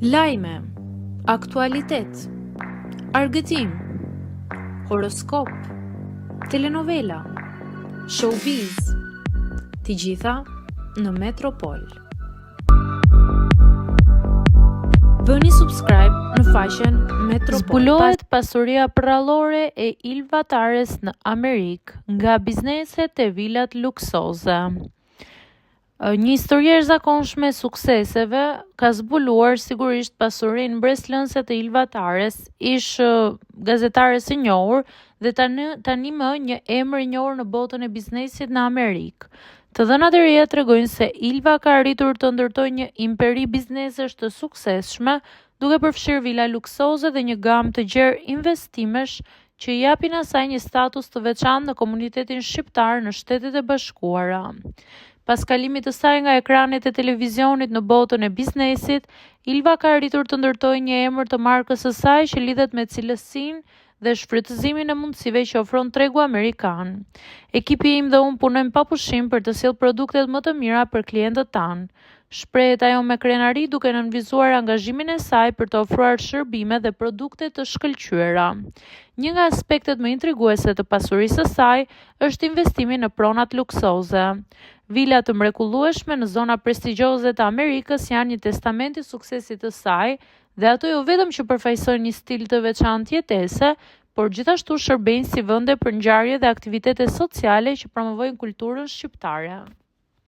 Lajme, aktualitet, argëtim, horoskop, telenovela, showbiz, të gjitha në Metropol. Bëni subscribe në faqen Metropol. Zbulohet pasuria prrallore e Ylva Tares në Amerikë nga bizneset e vilat luksoze. Një histori e jashtëzakonshme e sukseseve ka zbuluar sigurisht pasurinë mbreslënse të Ylva Tares, ish gazetares e njohur dhe tani më një emër i njohur në botën e biznesit në Amerikë. Të dhënat e reja tregojnë se Ylva ka arritur të ndërtojë një imperi biznesesh të suksesshme, duke përfshirë vila luksoze dhe një gamë të gjerë investimesh që i japin asaj një status të veçantë në komunitetin shqiptar në Shtetet e Bashkuara. Pas kalimit të saj nga ekranet e televizionit në botën e biznesit, Ylva ka arritur të ndërtojë një emër të markës së saj që lidhet me cilësinë dhe shfrytëzimin e mundësive që ofron tregu amerikan. Ekipi im dhe unë punojmë pa pushim për të sjellë produktet më të mira për klientët tanë. Shprehet ajo me krenari duke nënvizuar angazhimin e saj për të ofruar shërbime dhe produkte të shkëlqyera. Një nga aspektet më intriguese të pasurisë së saj është investimi në pronat luksoze. Vila të mrekullueshme në zona prestigjioze të Amerikës janë një testament i suksesit të saj dhe ato jo vetëm që përfaqësojnë një stil të veçantë jetese, por gjithashtu shërbejnë si vende për ngjarje dhe aktivitete sociale që promovojnë kulturën shqiptare.